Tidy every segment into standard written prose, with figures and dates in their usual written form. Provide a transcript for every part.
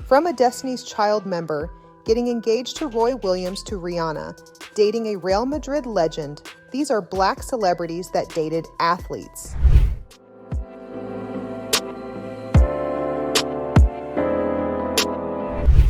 From a Destiny's Child member, getting engaged to Roy Williams to Rihanna, dating a Real Madrid legend, these are Black celebrities that dated athletes.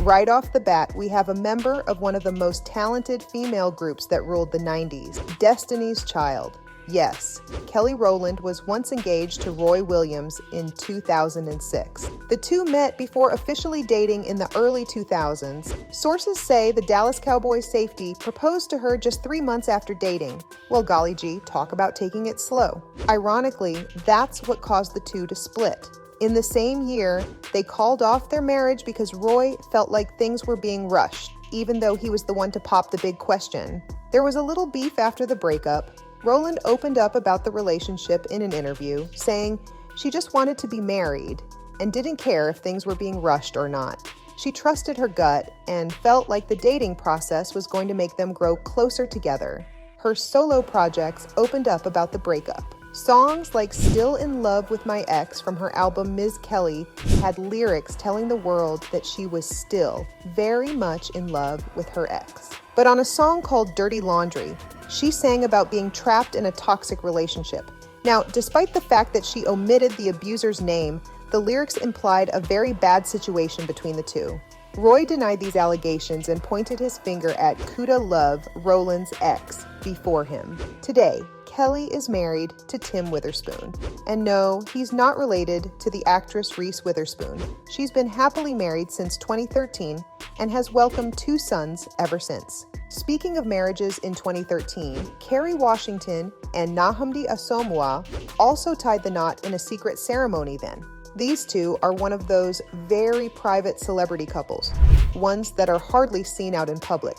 Right off the bat, we have a member of one of the most talented female groups that ruled the 90s, Destiny's Child. Yes, Kelly Rowland was once engaged to Roy Williams in 2006. The two met before officially dating in the early 2000s. Sources say the Dallas Cowboys safety proposed to her just 3 months after dating. Well, golly gee, talk about taking it slow. Ironically, that's what caused the two to split. In the same year, they called off their marriage because Roy felt like things were being rushed, even though he was the one to pop the big question. There was a little beef after the breakup. Rowland opened up about the relationship in an interview, saying she just wanted to be married and didn't care if things were being rushed or not. She trusted her gut and felt like the dating process was going to make them grow closer together. Her solo projects opened up about the breakup. Songs like Still in Love with My Ex from her album Ms. Kelly had lyrics telling the world that she was still very much in love with her ex. But on a song called Dirty Laundry, she sang about being trapped in a toxic relationship. Now, despite the fact that she omitted the abuser's name, the lyrics implied a very bad situation between the two. Roy denied these allegations and pointed his finger at Kuda Love, Rowland's ex, before him. Today, Kelly is married to Tim Witherspoon. And no, he's not related to the actress Reese Witherspoon. She's been happily married since 2013 and has welcomed 2 sons ever since. Speaking of marriages in 2013, Kerry Washington and Nnamdi Asomugha also tied the knot in a secret ceremony then. These two are one of those very private celebrity couples, ones that are hardly seen out in public.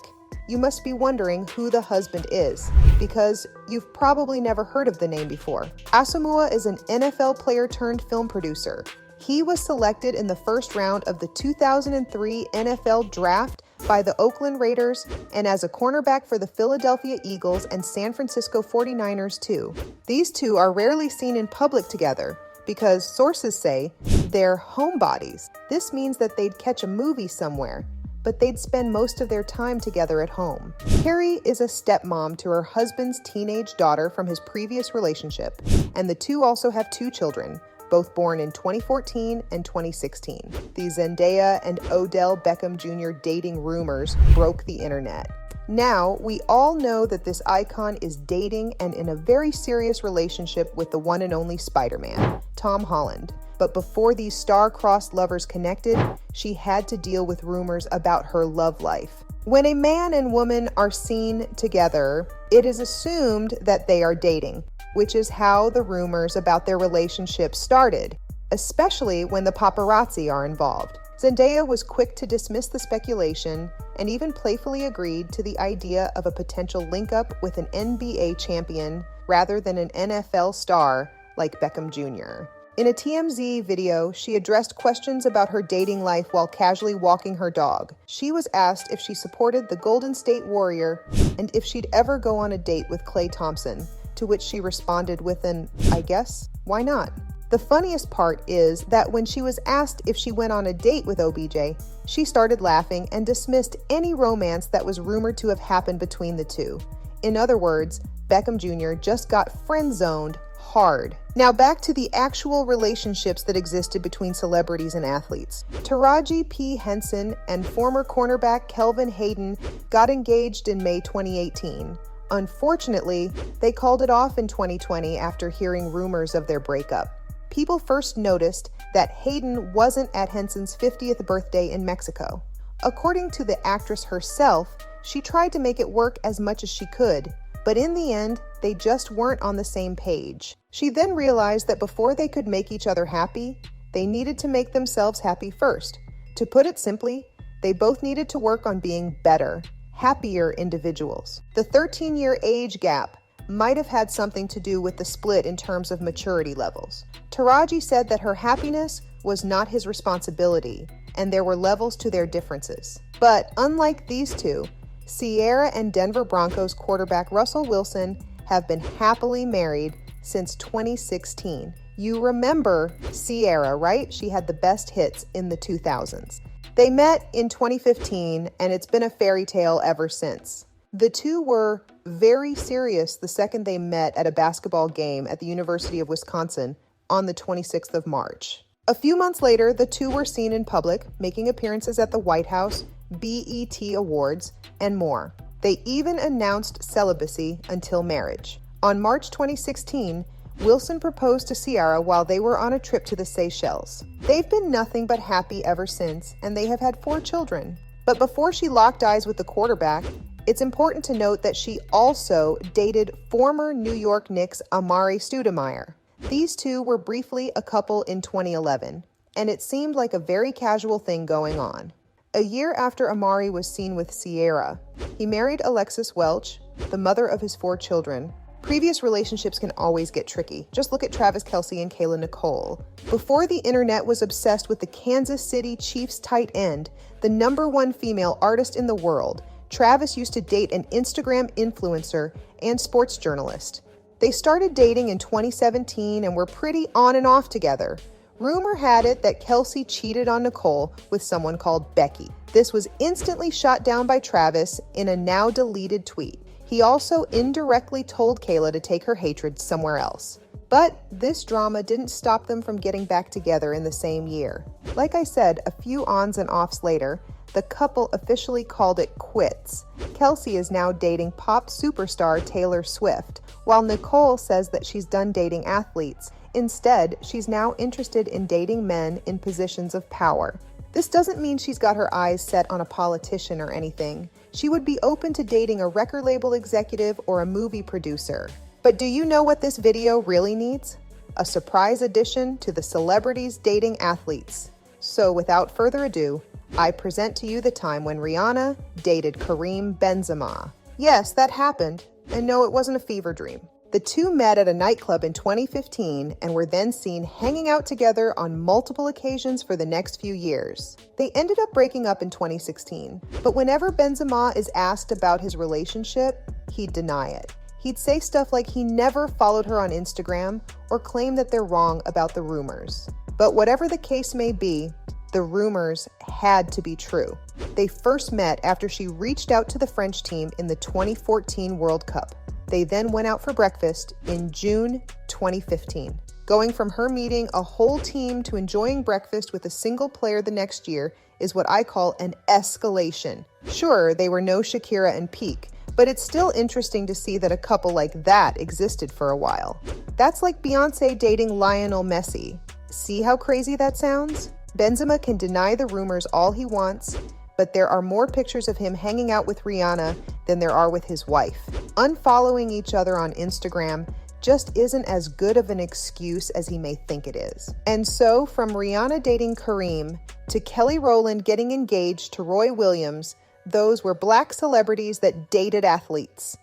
You must be wondering who the husband is, because you've probably never heard of the name before. Asomugha is an NFL player turned film producer. He was selected in the first round of the 2003 NFL Draft by the Oakland Raiders and as a cornerback for the Philadelphia Eagles and San Francisco 49ers too. These two are rarely seen in public together, because sources say they're homebodies. This means that they'd catch a movie somewhere, but they'd spend most of their time together at home. Kerry is a stepmom to her husband's teenage daughter from his previous relationship, and the two also have 2 children, both born in 2014 and 2016. The Zendaya and Odell Beckham Jr. dating rumors broke the internet. Now, we all know that this icon is dating and in a very serious relationship with the one and only Spider-Man, Tom Holland. But before these star-crossed lovers connected, she had to deal with rumors about her love life. When a man and woman are seen together, it is assumed that they are dating, which is how the rumors about their relationship started, especially when the paparazzi are involved. Zendaya was quick to dismiss the speculation and even playfully agreed to the idea of a potential link-up with an NBA champion rather than an NFL star like Beckham Jr. In a TMZ video, she addressed questions about her dating life while casually walking her dog. She was asked if she supported the Golden State Warrior and if she'd ever go on a date with Klay Thompson, to which she responded with an, I guess, why not? The funniest part is that when she was asked if she went on a date with OBJ, she started laughing and dismissed any romance that was rumored to have happened between the two. In other words, Beckham Jr. just got friend-zoned hard. Now back to the actual relationships that existed between celebrities and athletes. Taraji P. Henson and former cornerback Kelvin Hayden got engaged in May 2018. Unfortunately, they called it off in 2020 after hearing rumors of their breakup. People first noticed that Hayden wasn't at Henson's 50th birthday in Mexico. According to the actress herself, she tried to make it work as much as she could, but in the end, they just weren't on the same page. She then realized that before they could make each other happy, they needed to make themselves happy first. To put it simply, they both needed to work on being better, happier individuals. The 13-year age gap might have had something to do with the split in terms of maturity levels. Taraji said that her happiness was not his responsibility, and there were levels to their differences. But unlike these two, Sierra and Denver Broncos quarterback Russell Wilson have been happily married since 2016. You remember Sierra, right? She had the best hits in the 2000s. They met in 2015, and it's been a fairy tale ever since. The two were very serious the second they met at a basketball game at the University of Wisconsin on the 26th of March. A few months later, the two were seen in public, making appearances at the White House, BET Awards, and more. They even announced celibacy until marriage. On March 2016, Wilson proposed to Ciara while they were on a trip to the Seychelles. They've been nothing but happy ever since, and they have had 4 children. But before she locked eyes with the quarterback, it's important to note that she also dated former New York Knicks Amari Stoudemire. These two were briefly a couple in 2011, and it seemed like a very casual thing going on. A year after Amari was seen with Ciara, he married Alexis Welch, the mother of his 4 children. Previous relationships can always get tricky. Just look at Travis Kelce and Kayla Nicole. Before the internet was obsessed with the Kansas City Chiefs tight end, the #1 female artist in the world, Travis used to date an Instagram influencer and sports journalist. They started dating in 2017 and were pretty on and off together. Rumor had it that Kelce cheated on Nicole with someone called Becky. This was instantly shot down by Travis in a now deleted tweet. He also indirectly told Kayla to take her hatred somewhere else. But this drama didn't stop them from getting back together in the same year. Like I said, a few ons and offs later, the couple officially called it quits. Kelce is now dating pop superstar Taylor Swift, while Nicole says that she's done dating athletes. Instead, she's now interested in dating men in positions of power. This doesn't mean she's got her eyes set on a politician or anything. She would be open to dating a record label executive or a movie producer. But do you know what this video really needs? A surprise addition to the celebrities dating athletes. So without further ado, I present to you the time when Rihanna dated Karim Benzema. Yes, that happened. And no, it wasn't a fever dream. The two met at a nightclub in 2015 and were then seen hanging out together on multiple occasions for the next few years. They ended up breaking up in 2016, but whenever Benzema is asked about his relationship, he'd deny it. He'd say stuff like he never followed her on Instagram or claim that they're wrong about the rumors. But whatever the case may be, the rumors had to be true. They first met after she reached out to the French team in the 2014 World Cup. They then went out for breakfast in June 2015. Going from her meeting a whole team to enjoying breakfast with a single player the next year is what I call an escalation. Sure, they were no Shakira and Peak, but it's still interesting to see that a couple like that existed for a while. That's like Beyonce dating Lionel Messi. See how crazy that sounds? Benzema can deny the rumors all he wants, but there are more pictures of him hanging out with Rihanna than there are with his wife. Unfollowing each other on Instagram just isn't as good of an excuse as he may think it is. And so, from Rihanna dating Karim to Kelly Rowland getting engaged to Roy Williams, those were Black celebrities that dated athletes.